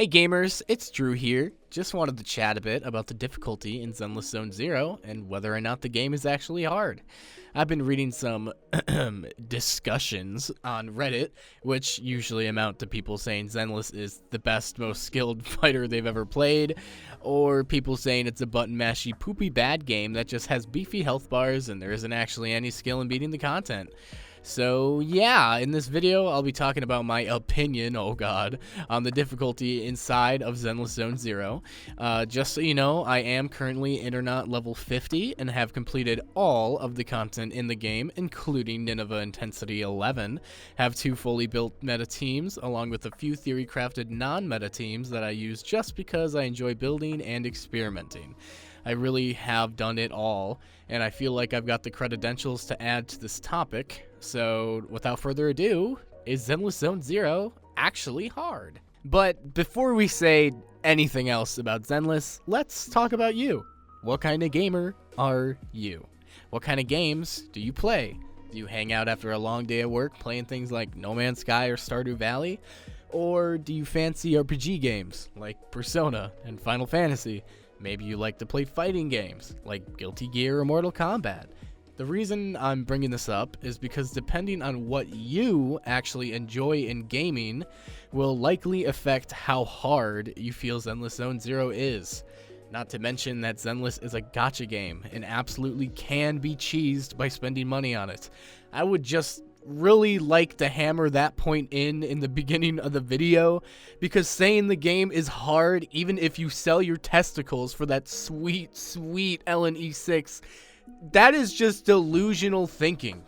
Hey gamers, it's Drew here. Just wanted to chat a bit about the difficulty in Zenless Zone Zero and whether or not the game is actually hard. I've been reading some discussions on Reddit, which usually amount to people saying Zenless is the best, most skilled fighter they've ever played, or people saying it's a button-mashy, poopy bad game that just has beefy health bars and there isn't actually any skill in beating the content. So yeah, in this video, I'll be talking about my opinion, oh god, on the difficulty inside of Zenless Zone Zero. Just so you know, I am currently Internet level 50 and have completed all of the content in the game, including Nineveh Intensity 11. Have 2 fully built meta teams, along with a few theory-crafted non-meta teams that I use just because I enjoy building and experimenting. I really have done it all, and I feel like I've got the credentials to add to this topic. So, without further ado, is Zenless Zone Zero actually hard? But before we say anything else about Zenless, let's talk about you. What kind of gamer are you? What kind of games do you play? Do you hang out after a long day of work playing things like No Man's Sky or Stardew Valley? Or do you fancy RPG games like Persona and Final Fantasy? Maybe you like to play fighting games like Guilty Gear or Mortal Kombat. The reason I'm bringing this up is because depending on what you actually enjoy in gaming will likely affect how hard you feel Zenless Zone Zero is. Not to mention that Zenless is a gacha game and absolutely can be cheesed by spending money on it. I would just really like to hammer that point in the beginning of the video, because saying the game is hard even if you sell your testicles for that sweet LNE6, that is just delusional thinking.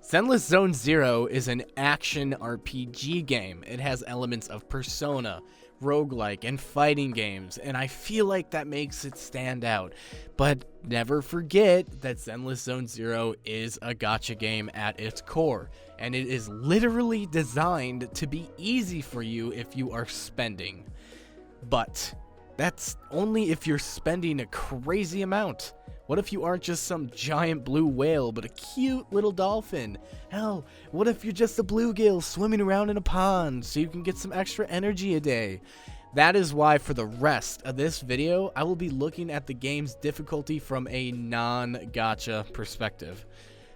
Zenless Zone Zero is an action RPG game. It has elements of Persona, roguelike, and fighting games, and I feel like that makes it stand out. But never forget that Zenless Zone Zero is a gacha game at its core, and it is literally designed to be easy for you if you are spending. But that's only if you're spending a crazy amount. What if you aren't just some giant blue whale, but a cute little dolphin? Hell, what if you're just a bluegill swimming around in a pond so you can get some extra energy a day? That is why for the rest of this video, I will be looking at the game's difficulty from a non-gacha perspective.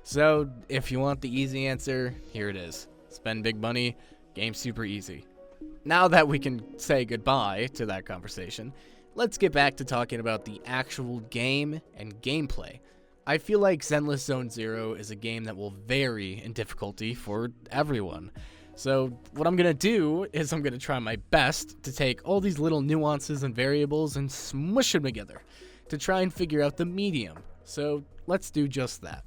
So, if you want the easy answer, here it is. Spend big money, game's super easy. Now that we can say goodbye to that conversation, let's get back to talking about the actual game and gameplay. I feel like Zenless Zone Zero is a game that will vary in difficulty for everyone. So what I'm going to do is I'm going to try my best to take all these little nuances and variables and smush them together to try and figure out the medium. So let's do just that.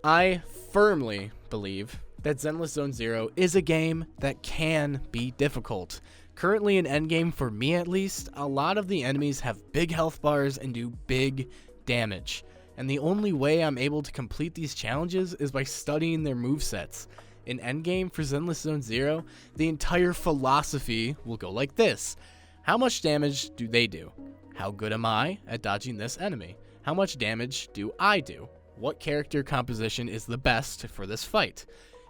I firmly believe that Zenless Zone Zero is a game that can be difficult. Currently in endgame, for me at least, a lot of the enemies have big health bars and do big damage. And the only way I'm able to complete these challenges is by studying their movesets. In endgame for Zenless Zone Zero, the entire philosophy will go like this. How much damage do they do? How good am I at dodging this enemy? How much damage do I do? What character composition is the best for this fight?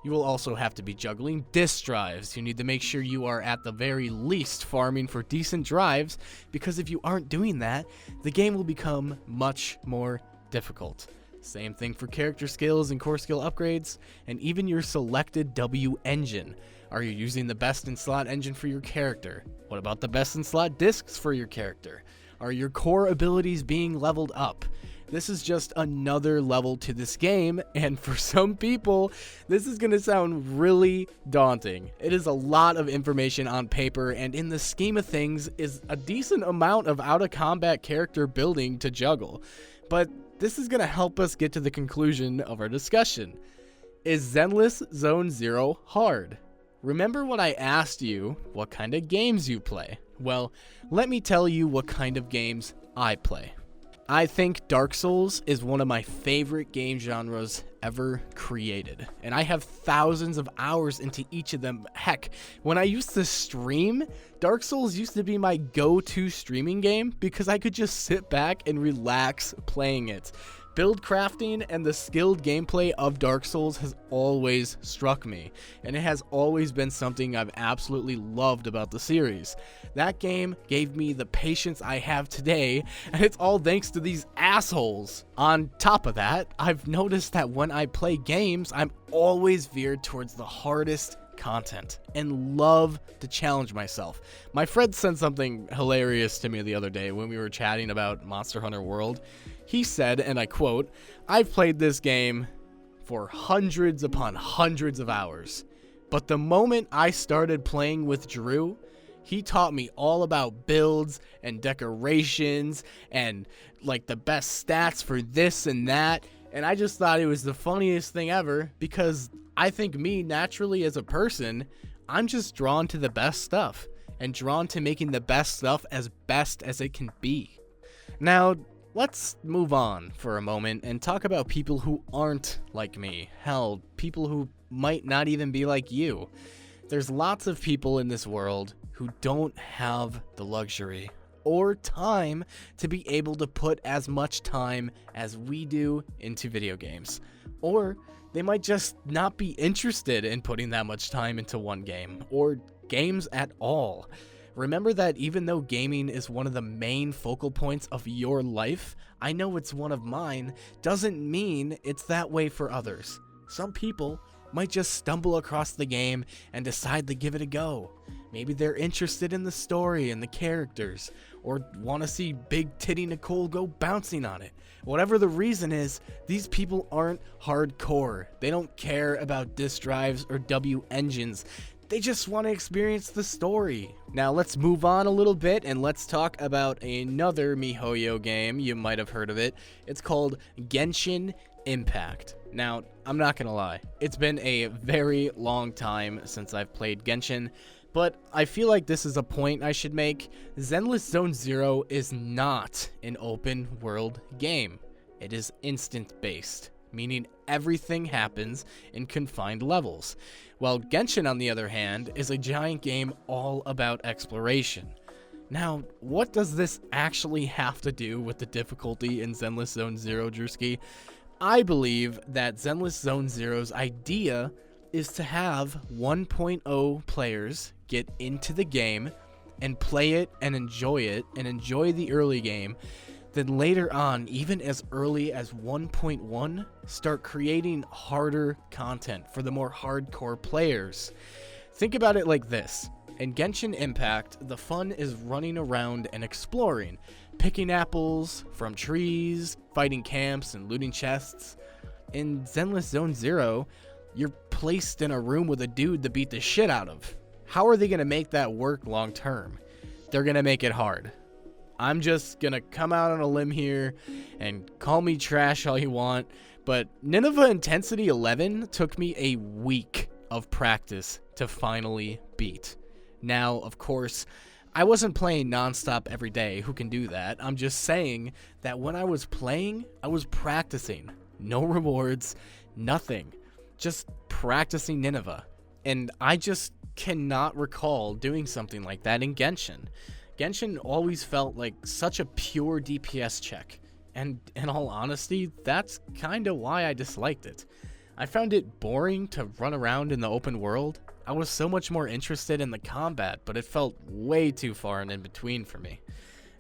You will also have to be juggling disc drives. You need to make sure you are at the very least farming for decent drives, because if you aren't doing that, the game will become much more difficult. Same thing for character skills and core skill upgrades, and even your selected W engine. Are you using the best in slot engine for your character? What about the best in slot discs for your character? Are your core abilities being leveled up? This is just another level to this game, and for some people, this is going to sound really daunting. It is a lot of information on paper, and in the scheme of things, is a decent amount of out-of-combat character building to juggle. But this is going to help us get to the conclusion of our discussion. Is Zenless Zone Zero hard? Remember when I asked you what kind of games you play? Well, let me tell you what kind of games I play. I think Dark Souls is one of my favorite game genres ever created, and I have thousands of hours into each of them. Heck, when I used to stream, Dark Souls used to be my go-to streaming game because I could just sit back and relax playing it. Build crafting and the skilled gameplay of Dark Souls has always struck me, and it has always been something I've absolutely loved about the series. That game gave me the patience I have today, and it's all thanks to these assholes. On top of that, I've noticed that when I play games, I'm always veered towards the hardest content and love to challenge myself. My friend sent something hilarious to me the other day when we were chatting about Monster Hunter World. He said, and I quote, "I've played this game for hundreds upon hundreds of hours, but the moment I started playing with Drew, he taught me all about builds and decorations and like the best stats for this and that." And I just thought it was the funniest thing ever, because I think me naturally as a person, I'm just drawn to the best stuff and drawn to making the best stuff as best as it can be. Now, let's move on for a moment and talk about people who aren't like me. Hell, people who might not even be like you. There's lots of people in this world who don't have the luxury or time to be able to put as much time as we do into video games. Or they might just not be interested in putting that much time into one game, or games at all. Remember that even though gaming is one of the main focal points of your life, I know it's one of mine, doesn't mean it's that way for others. Some people might just stumble across the game and decide to give it a go. Maybe they're interested in the story and the characters, or want to see Big Titty Nicole go bouncing on it. Whatever the reason is, these people aren't hardcore. They don't care about disk drives or W engines. They just want to experience the story. Now let's move on a little bit and let's talk about another MiHoYo game. You might have heard of it. It's called Genshin Impact. Now, I'm not gonna lie, it's been a very long time since I've played Genshin, but I feel like this is a point I should make. Zenless Zone Zero is not an open world game. It is instant based, meaning everything happens in confined levels. While Genshin, on the other hand, is a giant game all about exploration. Now, what does this actually have to do with the difficulty in Zenless Zone Zero, Drewski? I believe that Zenless Zone Zero's idea is to have 1.0 players get into the game and play it and enjoy the early game. Then later on, even as early as 1.1, start creating harder content for the more hardcore players. Think about it like this. In Genshin Impact, the fun is running around and exploring, picking apples from trees, fighting camps, and looting chests. In Zenless Zone Zero, you're placed in a room with a dude to beat the shit out of. How are they going to make that work long term? They're going to make it hard. I'm just going to come out on a limb here and call me trash all you want, but Nineveh Intensity 11 took me a week of practice to finally beat. Now, of course, I wasn't playing nonstop every day. Who can do that? I'm just saying that when I was playing, I was practicing. No rewards, nothing. Just practicing Nineveh. And I just cannot recall doing something like that in Genshin. Genshin always felt like such a pure DPS check. And in all honesty, that's kinda why I disliked it. I found it boring to run around in the open world. I was so much more interested in the combat, but it felt way too far and in between for me.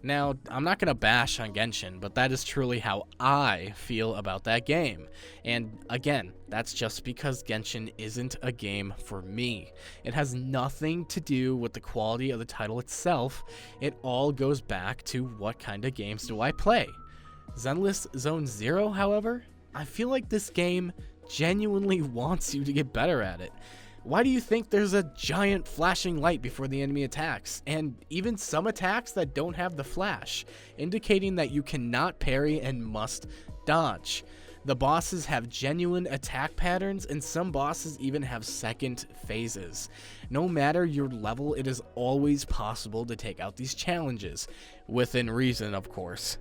Now, I'm not going to bash on Genshin, but that is truly how I feel about that game. And again, that's just because Genshin isn't a game for me. It has nothing to do with the quality of the title itself. It all goes back to what kind of games do I play. Zenless Zone Zero, however, I feel like this game genuinely wants you to get better at it. Why do you think there's a giant flashing light before the enemy attacks, and even some attacks that don't have the flash, indicating that you cannot parry and must dodge? The bosses have genuine attack patterns, and some bosses even have second phases. No matter your level, it is always possible to take out these challenges, within reason, of course.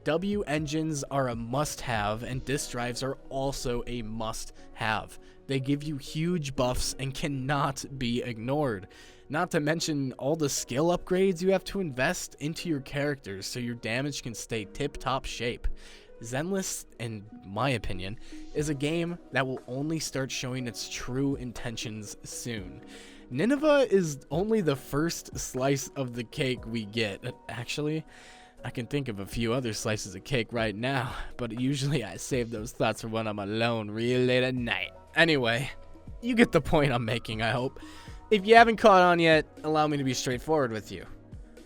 W engines are a must-have, and disk drives are also a must-have. They give you huge buffs and cannot be ignored. Not to mention all the skill upgrades you have to invest into your characters so your damage can stay tip-top shape. Zenless, in my opinion, is a game that will only start showing its true intentions soon. Nineveh is only the first slice of the cake we get. Actually, I can think of a few other slices of cake right now, but usually I save those thoughts for when I'm alone real late at night. Anyway, you get the point I'm making, I hope. If you haven't caught on yet, allow me to be straightforward with you.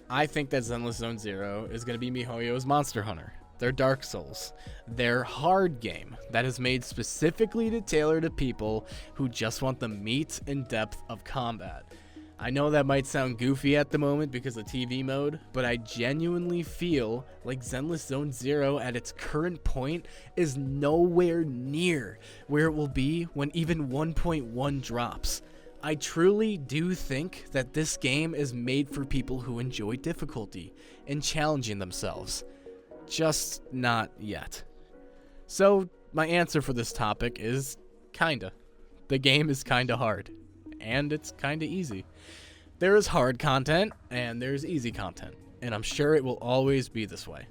I think that Zenless Zone Zero is going to be MiHoYo's Monster Hunter, their Dark Souls, their hard game that is made specifically to tailor to people who just want the meat and depth of combat. I know that might sound goofy at the moment because of TV mode, but I genuinely feel like Zenless Zone Zero at its current point is nowhere near where it will be when even 1.1 drops. I truly do think that this game is made for people who enjoy difficulty and challenging themselves. Just not yet. So, my answer for this topic is kinda. The game is kinda hard. And it's kinda easy. There is hard content, and there's easy content. And I'm sure it will always be this way.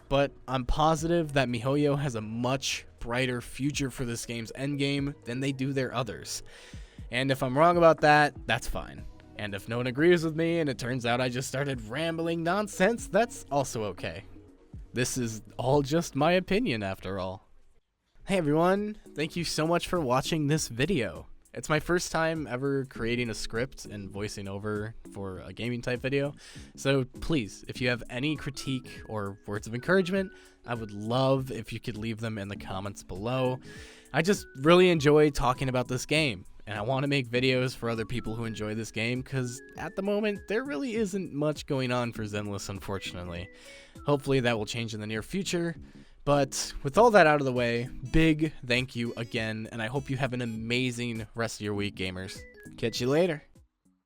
But I'm positive that MiHoYo has a much brighter future for this game's endgame than they do their others. And if I'm wrong about that, that's fine. And if no one agrees with me and it turns out I just started rambling nonsense, that's also okay. This is all just my opinion after all. Hey everyone, thank you so much for watching this video. It's my first time ever creating a script and voicing over for a gaming type video. So please, if you have any critique or words of encouragement, I would love if you could leave them in the comments below. I just really enjoy talking about this game, and I want to make videos for other people who enjoy this game because at the moment there really isn't much going on for Zenless, unfortunately. Hopefully that will change in the near future. But with all that out of the way, big thank you again, and I hope you have an amazing rest of your week, gamers. Catch you later.